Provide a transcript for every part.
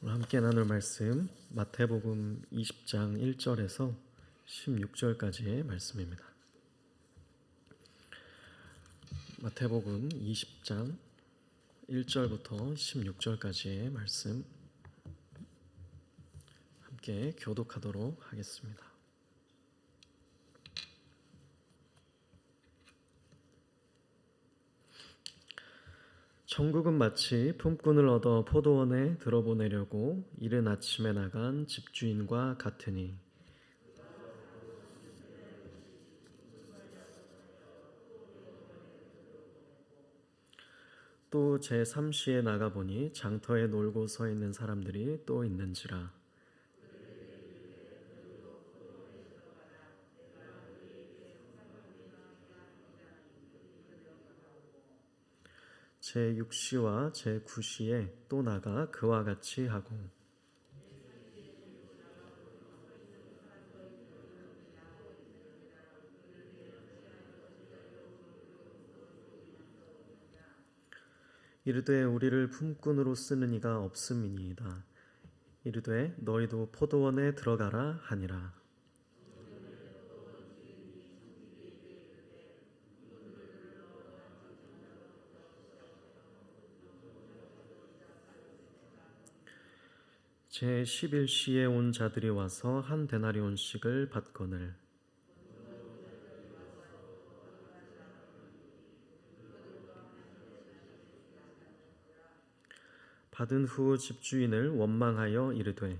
함께 나눌 말씀 마태복음 20장 1절에서 16절까지의 말씀입니다. 마태복음 20장 1절부터 16절까지의 말씀 함께 교독하도록 하겠습니다. 천국은 마치 품꾼을 얻어 포도원에 들어보내려고 이른 아침에 나간 집주인과 같으니 또 제3시에 나가보니 장터에 놀고 서 있는 사람들이 또 있는지라. 제6시와 제9시에 또 나가 그와 같이 하고 이르되 우리를 품꾼으로 쓰는 이가 없음이니이다. 이르되 너희도 포도원에 들어가라 하니라. 제11시에 온 자들이 와서 한 데나리온씩을 받거늘 받은 후 집주인을 원망하여 이르되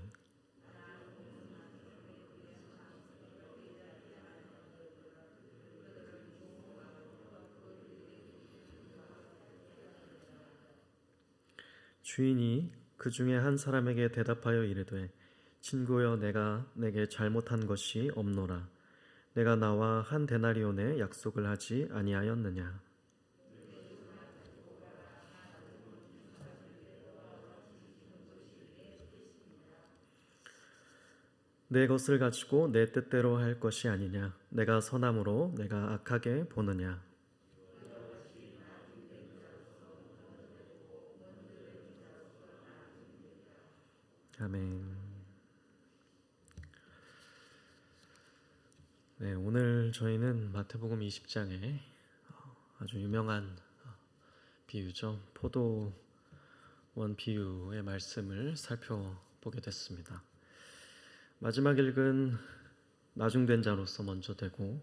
주인이 그 중에 한 사람에게 대답하여 이르되 친구여 내가 내게 잘못한 것이 없노라. 내가 나와 한 데나리온의 약속을 하지 아니하였느냐. 내 것을 가지고 내 뜻대로 할 것이 아니냐. 내가 선함으로 내가 악하게 보느냐. 아멘. 네, 오늘 저희는 마태복음 20장에 아주 유명한 비유죠. 포도원 비유의 말씀을 살펴보게 됐습니다. 마지막 읽은 나중된 자로서 먼저 되고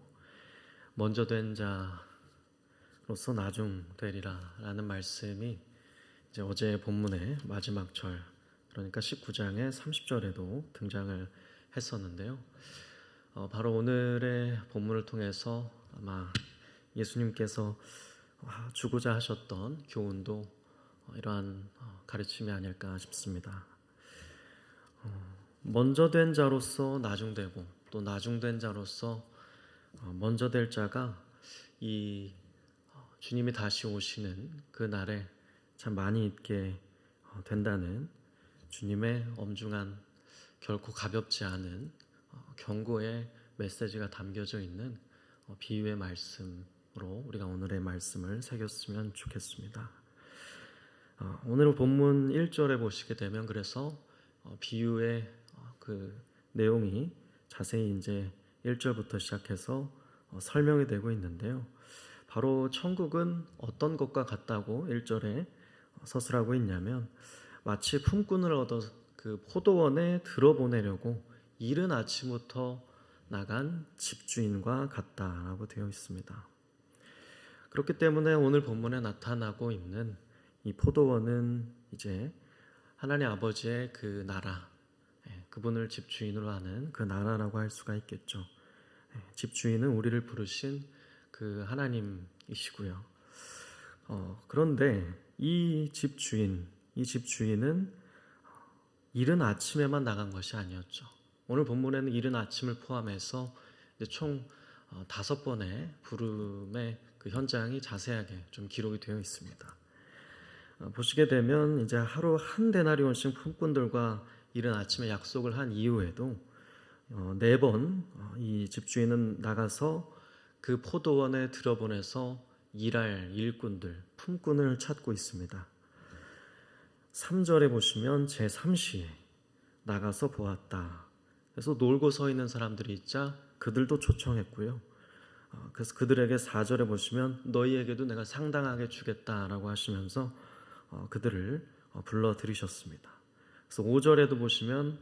먼저 된 자로서 나중되리라 라는 말씀이 이제 어제 본문의 마지막 절, 그러니까 19장의 30절에도 등장을 했었는데요. 바로 오늘의 본문을 통해서 아마 예수님께서 주고자 하셨던 교훈도 이러한 가르침이 아닐까 싶습니다. 먼저 된 자로서 나중되고 또 나중된 자로서 먼저 될 자가 이 주님이 다시 오시는 그 날에 참 많이 있게 된다는 주님의 엄중한 결코 가볍지 않은 경고의 메시지가 담겨져 있는 비유의 말씀으로 우리가 오늘의 말씀을 새겼으면 좋겠습니다. 오늘 본문 1절에 보시게 되면 그래서 비유의 그 내용이 자세히 이제 1절부터 시작해서 설명이 되고 있는데요. 바로 천국은 어떤 것과 같다고 1절에 서술하고 있냐면 마치 품꾼을 얻어 그 포도원에 들어보내려고 이른 아침부터 나간 집주인과 같다라고 되어 있습니다. 그렇기 때문에 오늘 본문에 나타나고 있는 이 포도원은 이제 하나님 아버지의 그 나라, 그분을 집주인으로 하는 그 나라라고 할 수가 있겠죠. 집주인은 우리를 부르신 그 하나님이시고요. 그런데 이 집주인은 이른 아침에만 나간 것이 아니었죠. 오늘 본문에는 이른 아침을 포함해서 총 5번의 부름의 그 현장이 자세하게 좀 기록이 되어 있습니다. 보시게 되면 이제 하루 한 데나리온씩 품꾼들과 이른 아침에 약속을 한 이후에도 4번 이 집주인은 나가서 그 포도원에 들어보내서 일할 일꾼들, 품꾼을 찾고 있습니다. 3절에 보시면 제3시에 나가서 보았다. 그래서 놀고 서 있는 사람들이 있자 그들도 초청했고요. 그래서 그들에게 4절에 보시면 너희에게도 내가 상당하게 주겠다라고 하시면서 그들을 불러 들이셨습니다. 그래서 5절에도 보시면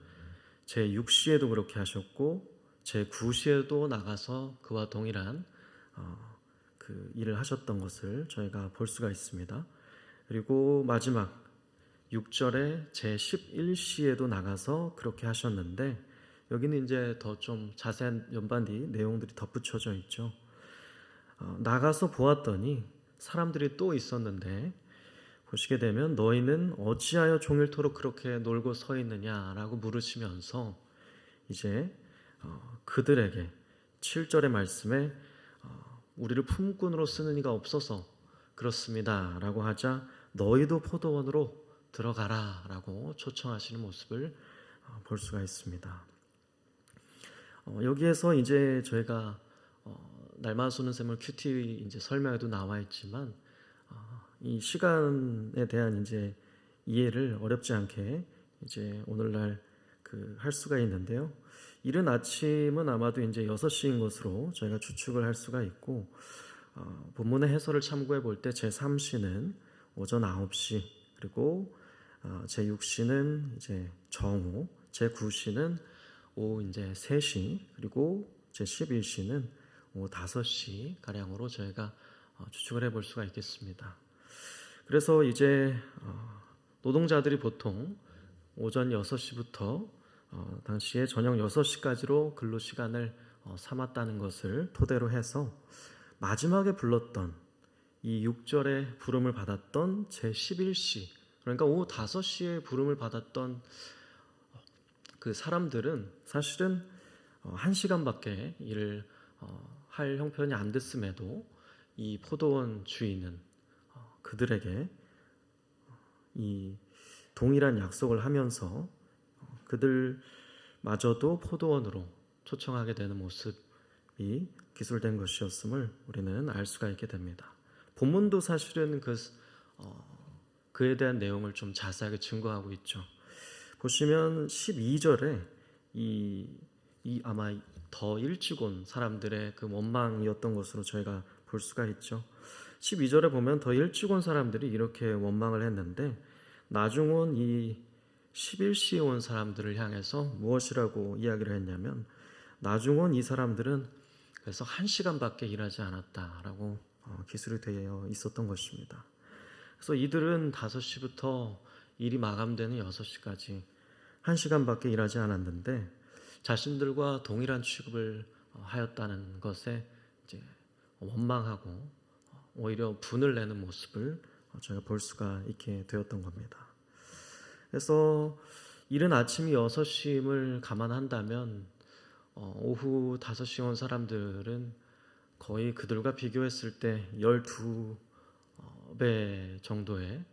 제6시에도 그렇게 하셨고 제9시에도 나가서 그와 동일한 그 일을 하셨던 것을 저희가 볼 수가 있습니다. 그리고 마지막 6절에 제11시에도 나가서 그렇게 하셨는데 여기는 이제 더 좀 자세한 연반뒤 내용들이 덧붙여져 있죠. 나가서 보았더니 사람들이 또 있었는데 보시게 되면 너희는 어찌하여 종일토록 그렇게 놀고 서 있느냐라고 물으시면서 이제 그들에게 7절의 말씀에 우리를 품꾼으로 쓰는 이가 없어서 그렇습니다 라고 하자 너희도 포도원으로 들어가라 라고 초청하시는 모습을 볼 수가 있습니다. 여기에서 이제 저희가 날마다 쏘는 샘물 큐티 이제 설명에도 나와 있지만 이 시간에 대한 이제 이해를 어렵지 않게 이제 오늘날 할 수가 있는데요. 이른 아침은 아마도 이제 6시인 것으로 저희가 추측을 할 수가 있고 본문의 해설을 참고해 볼 때 제3시는 오전 9시 그리고 제6시는 이제 정오, 제9시는 오후 이제 3시 그리고 제11시는 오후 5시 가량으로 저희가 추측을 해볼 수가 있겠습니다. 그래서 이제 노동자들이 보통 오전 6시부터 당시에 저녁 6시까지로 근로 시간을 삼았다는 것을 토대로 해서 마지막에 불렀던 이 6절에 부름을 받았던 제11시 그러니까 오후 5시에 부름을 받았던 그 사람들은 사실은 1시간밖에 일을 할 형편이 안 됐음에도 이 포도원 주인은 그들에게 이 동일한 약속을 하면서 그들마저도 포도원으로 초청하게 되는 모습이 기술된 것이었음을 우리는 알 수가 있게 됩니다. 본문도 사실은 그에 대한 내용을 좀 자세하게 증거하고 있죠. 보시면 12절에 이 아마 더 일찍 온 사람들의 그 원망이었던 것으로 저희가 볼 수가 있죠. 12절에 보면 더 일찍 온 사람들이 이렇게 원망을 했는데 나중 온 이 11시에 온 사람들을 향해서 무엇이라고 이야기를 했냐면 나중 온 이 사람들은 그래서 1시간밖에 일하지 않았다라고 기술이 되어 있었던 것입니다. 그래서 이들은 5시부터 일이 마감되는 6시까지 1시간밖에 일하지 않았는데 자신들과 동일한 취급을 하였다는 것에 이제 원망하고 오히려 분을 내는 모습을 저희가 볼 수가 있게 되었던 겁니다. 그래서 이른 아침이 6시임을 감안한다면 오후 5시에 온 사람들은 거의 그들과 비교했을 때 12배 정도의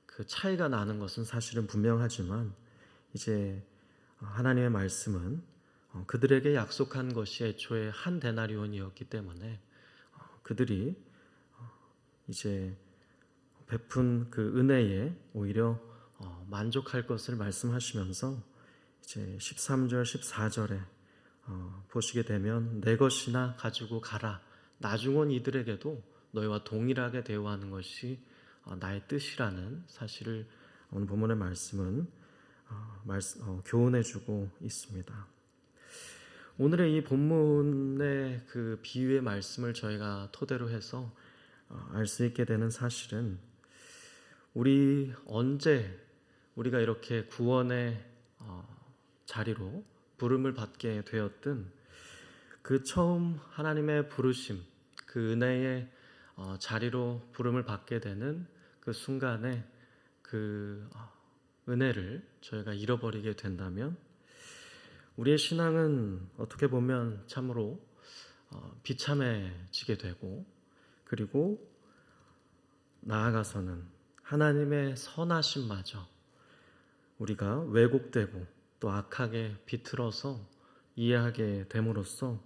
그 차이가 나는 것은 사실은 분명하지만 이제 하나님의 말씀은 그들에게 약속한 것이 애초에 한 데나리온이었기 때문에 그들이 이제 베푼 그 은혜에 오히려 만족할 것을 말씀하시면서 이제 13절, 14절에 보시게 되면 내 것이나 가지고 가라. 나중 온 이들에게도 너희와 동일하게 대우하는 것이 나의 뜻이라는 사실을 오늘 본문의 말씀은 교훈해주고 있습니다. 오늘의 이 본문의 그 비유의 말씀을 저희가 토대로 해서 알 수 있게 되는 사실은 언제 우리가 이렇게 구원의 자리로 부름을 받게 되었든 그 처음 하나님의 부르심, 그 은혜의 자리로 부름을 받게 되는 그 순간에 그 은혜를 저희가 잃어버리게 된다면 우리의 신앙은 어떻게 보면 참으로 비참해지게 되고 그리고 나아가서는 하나님의 선하심마저 우리가 왜곡되고 또 악하게 비틀어서 이해하게 됨으로써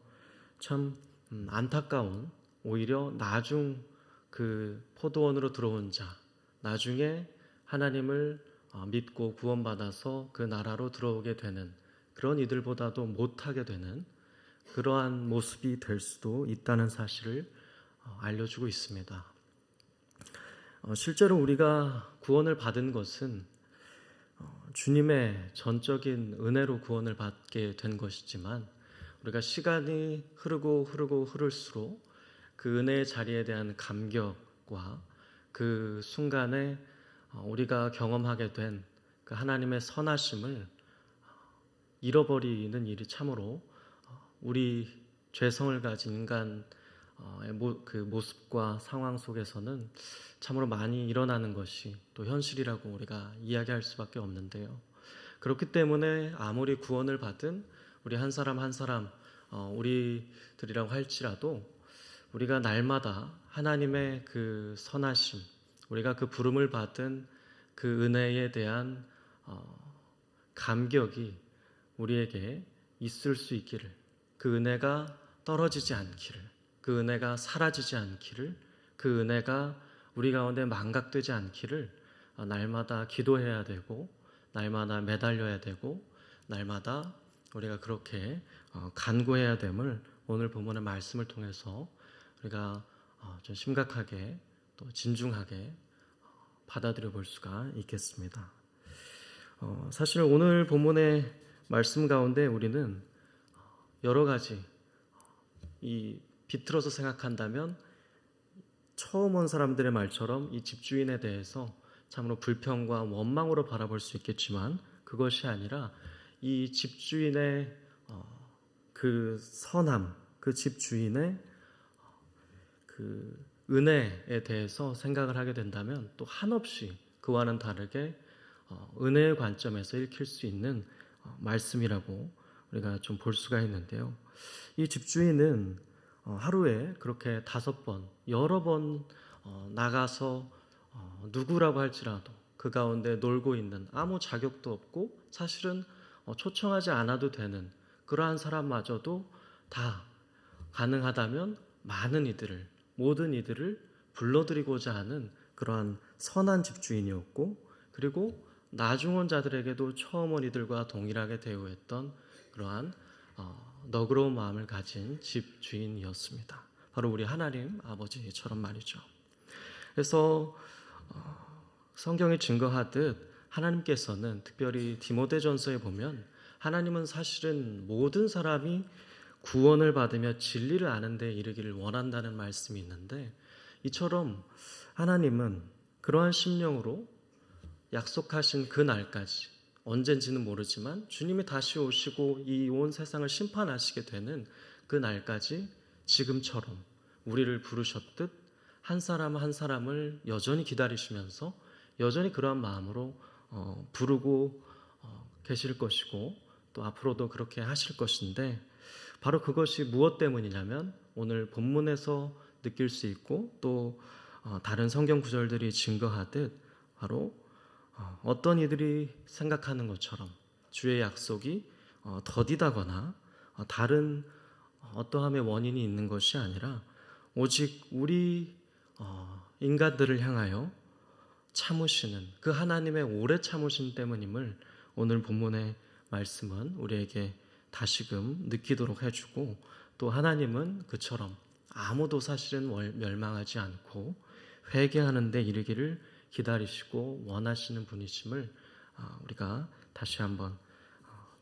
참 안타까운 오히려 나중 그 포도원으로 들어온 자 나중에 하나님을 믿고 구원받아서 그 나라로 들어오게 되는 그런 이들보다도 못하게 되는 그러한 모습이 될 수도 있다는 사실을 알려주고 있습니다. 실제로 우리가 구원을 받은 것은 주님의 전적인 은혜로 구원을 받게 된 것이지만 우리가 시간이 흐를수록 그 은혜의 자리에 대한 감격과 그 순간에 우리가 경험하게 된 그 하나님의 선하심을 잃어버리는 일이 참으로 우리 죄성을 가진 인간의 그 모습과 상황 속에서는 참으로 많이 일어나는 것이 또 현실이라고 우리가 이야기할 수밖에 없는데요. 그렇기 때문에 아무리 구원을 받은 우리 한 사람 한 사람 우리들이라고 할지라도 우리가 날마다 하나님의 그 선하심, 우리가 그 부름을 받은 그 은혜에 대한 감격이 우리에게 있을 수 있기를, 그 은혜가 떨어지지 않기를, 그 은혜가 사라지지 않기를, 그 은혜가 우리 가운데 망각되지 않기를 날마다 기도해야 되고 날마다 매달려야 되고 날마다 우리가 그렇게 간구해야 됨을 오늘 본문의 말씀을 통해서 우리가 좀 심각하게 또 진중하게 받아들여 볼 수가 있겠습니다. 사실 오늘 본문의 말씀 가운데 우리는 여러 가지 비틀어서 생각한다면 처음 온 사람들의 말처럼 이 집주인에 대해서 참으로 불평과 원망으로 바라볼 수 있겠지만 그것이 아니라 이 집주인의 그 선함, 그 집주인의 그 은혜에 대해서 생각을 하게 된다면 또 한없이 그와는 다르게 은혜의 관점에서 읽힐 수 있는 말씀이라고 우리가 좀 볼 수가 있는데요. 이 집주인은 하루에 그렇게 5번, 여러 번 나가서 누구라고 할지라도 그 가운데 놀고 있는 아무 자격도 없고 사실은 초청하지 않아도 되는 그러한 사람마저도 다 가능하다면 모든 이들을 불러들이고자 하는 그러한 선한 집주인이었고 그리고 나중 자들에게도 처음 온 이들과 동일하게 대우했던 그러한 너그러운 마음을 가진 집주인이었습니다. 바로 우리 하나님 아버지처럼 말이죠. 그래서 성경이 증거하듯 하나님께서는 특별히 디모데전서에 보면 하나님은 사실은 모든 사람이 구원을 받으며 진리를 아는 데 이르기를 원한다는 말씀이 있는데 이처럼 하나님은 그러한 심령으로 약속하신 그 날까지 언젠지는 모르지만 주님이 다시 오시고 이 온 세상을 심판하시게 되는 그 날까지 지금처럼 우리를 부르셨듯 한 사람 한 사람을 여전히 기다리시면서 여전히 그러한 마음으로 부르고 계실 것이고 또 앞으로도 그렇게 하실 것인데 바로 그것이 무엇 때문이냐면 오늘 본문에서 느낄 수 있고 또 다른 성경 구절들이 증거하듯 바로 어떤 이들이 생각하는 것처럼 주의 약속이 더디다거나 다른 어떠함의 원인이 있는 것이 아니라 오직 우리 인간들을 향하여 참으시는 그 하나님의 오래 참으심 때문임을 오늘 본문의 말씀은 우리에게 다시금 느끼도록 해주고 또 하나님은 그처럼 아무도 사실은 멸망하지 않고 회개하는 데 이르기를 기다리시고 원하시는 분이심을 우리가 다시 한번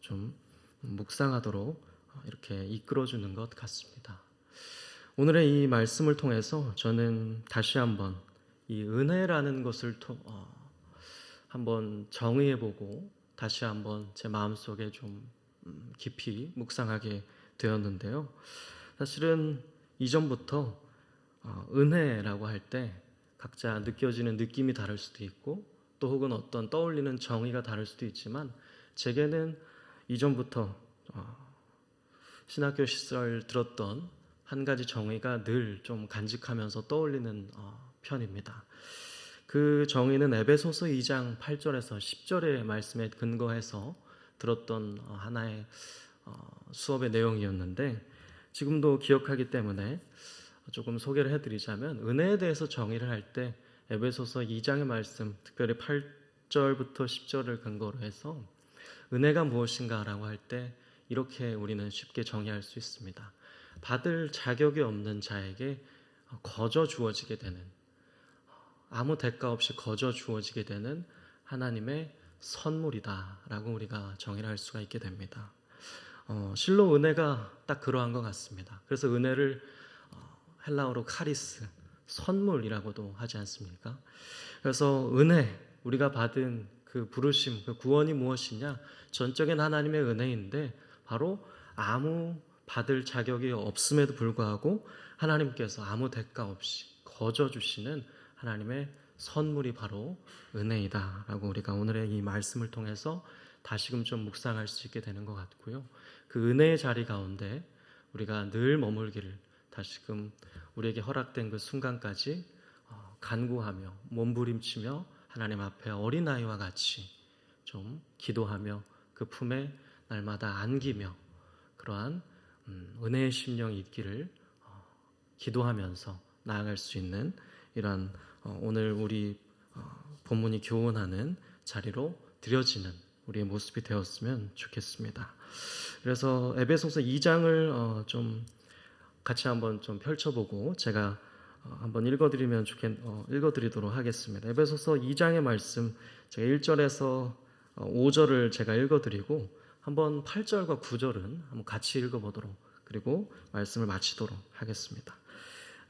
좀 묵상하도록 이렇게 이끌어주는 것 같습니다. 오늘의 이 말씀을 통해서 저는 다시 한번 이 은혜라는 것을 한번 정의해보고 다시 한번 제 마음속에 좀 깊이 묵상하게 되었는데요. 사실은 이전부터 은혜라고 할 때 각자 느껴지는 느낌이 다를 수도 있고 또 혹은 어떤 떠올리는 정의가 다를 수도 있지만 제게는 이전부터 신학교 시절 들었던 한 가지 정의가 늘 좀 간직하면서 떠올리는 편입니다. 그 정의는 에베소서 2장 8절에서 10절의 말씀에 근거해서 들었던 하나의 수업의 내용이었는데 지금도 기억하기 때문에 조금 소개를 해드리자면 은혜에 대해서 정의를 할 때 에베소서 2장의 말씀 특별히 6절부터 10절을 근거로 해서 은혜가 무엇인가라고 할 때 이렇게 우리는 쉽게 정의할 수 있습니다. 받을 자격이 없는 자에게 거저 주어지게 되는, 아무 대가 없이 거저 주어지게 되는 하나님의 선물이다라고 우리가 정의를 할 수가 있게 됩니다. 실로 은혜가 딱 그러한 것 같습니다. 그래서 은혜를 헬라어로 카리스, 선물이라고도 하지 않습니까? 그래서 은혜, 우리가 받은 그 부르심, 그 구원이 무엇이냐? 전적인 하나님의 은혜인데 바로 아무 받을 자격이 없음에도 불구하고 하나님께서 아무 대가 없이 거저 주시는 하나님의 선물이 바로 은혜이다라고 우리가 오늘의 이 말씀을 통해서 다시금 좀 묵상할 수 있게 되는 것 같고요. 그 은혜의 자리 가운데 우리가 늘 머물기를 다시금 우리에게 허락된 그 순간까지 간구하며 몸부림치며 하나님 앞에 어린아이와 같이 좀 기도하며 그 품에 날마다 안기며 그러한 은혜의 심령이 있기를 기도하면서 나아갈 수 있는 이러한 오늘 우리 본문이 교훈하는 자리로 드려지는 우리의 모습이 되었으면 좋겠습니다. 그래서 에베소서 2장을 좀 같이 한번 좀 펼쳐보고 제가 한번 읽어드리도록 하겠습니다. 에베소서 2장의 말씀 제가 1절에서 5절을 제가 읽어드리고 한번 8절과 9절은 한번 같이 읽어보도록 그리고 말씀을 마치도록 하겠습니다.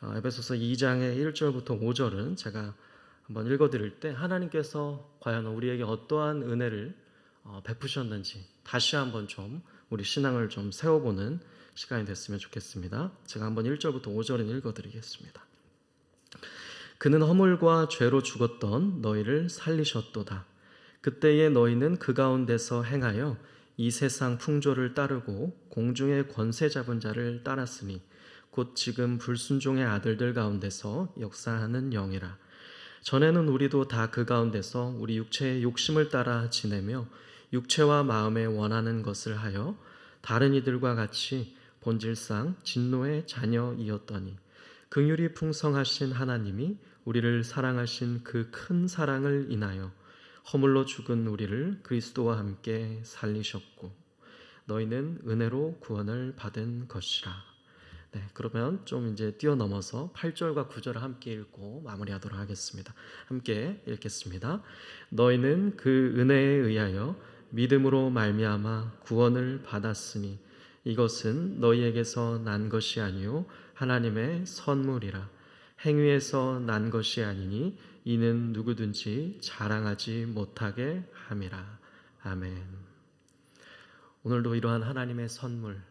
에베소서 2장의 1절부터 5절은 제가 한번 읽어드릴 때 하나님께서 과연 우리에게 어떠한 은혜를 베푸셨는지 다시 한번 좀 우리 신앙을 좀 세워보는 시간이 됐으면 좋겠습니다. 제가 한번 1절부터 5절은 읽어드리겠습니다. 그는 허물과 죄로 죽었던 너희를 살리셨도다. 그때에 너희는 그 가운데서 행하여 이 세상 풍조를 따르고 공중의 권세 잡은 자를 따랐으니 곧 지금 불순종의 아들들 가운데서 역사하는 영이라. 전에는 우리도 다 그 가운데서 우리 육체의 욕심을 따라 지내며 육체와 마음에 원하는 것을 하여 다른 이들과 같이 본질상 진노의 자녀이었더니 긍휼이 풍성하신 하나님이 우리를 사랑하신 그 큰 사랑을 인하여 허물로 죽은 우리를 그리스도와 함께 살리셨고 너희는 은혜로 구원을 받은 것이라. 네, 그러면 좀 이제 뛰어넘어서 8절과 9절을 함께 읽고 마무리하도록 하겠습니다. 함께 읽겠습니다. 너희는 그 은혜에 의하여 믿음으로 말미암아 구원을 받았으니 이것은 너희에게서 난 것이 아니요 하나님의 선물이라. 행위에서 난 것이 아니니 이는 누구든지 자랑하지 못하게 함이라. 아멘. 오늘도 이러한 하나님의 선물,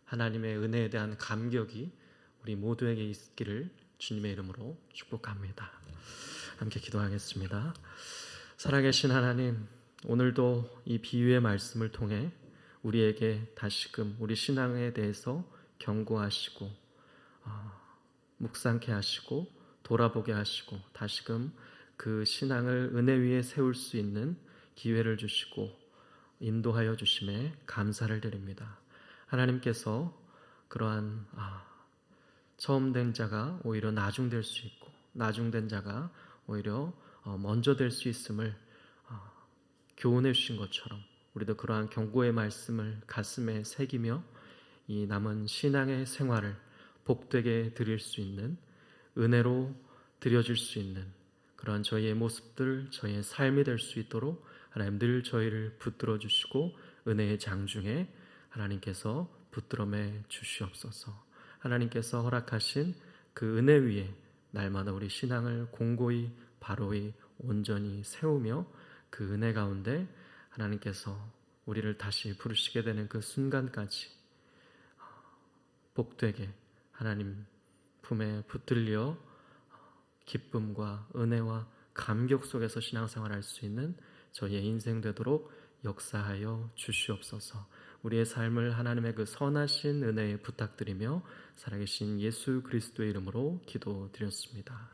하나님의 은혜에 대한 감격이 우리 모두에게 있기를 주님의 이름으로 축복합니다. 함께 기도하겠습니다. 살아계신 하나님, 오늘도 이 비유의 말씀을 통해 우리에게 다시금 우리 신앙에 대해서 경고하시고 묵상케 하시고 돌아보게 하시고 다시금 그 신앙을 은혜 위에 세울 수 있는 기회를 주시고 인도하여 주심에 감사를 드립니다. 하나님께서 그러한 처음 된 자가 오히려 나중될 수 있고 나중된 자가 오히려 먼저 될 수 있음을 교훈해 주신 것처럼 우리도 그러한 경고의 말씀을 가슴에 새기며 이 남은 신앙의 생활을 복되게 드릴 수 있는 은혜로 드려질 수 있는 그러한 저희의 모습들, 저희의 삶이 될 수 있도록 하나님 늘 저희를 붙들어 주시고 은혜의 장중에 하나님께서 붙들어매 주시옵소서. 하나님께서 허락하신 그 은혜 위에 날마다 우리 신앙을 공고히 바로이 온전히 세우며 그 은혜 가운데 하나님께서 우리를 다시 부르시게 되는 그 순간까지 복되게 하나님 품에 붙들려 기쁨과 은혜와 감격 속에서 신앙생활할 수 있는 저희의 인생 되도록 역사하여 주시옵소서. 우리의 삶을 하나님의 그 선하신 은혜에 부탁드리며 살아계신 예수 그리스도의 이름으로 기도드렸습니다.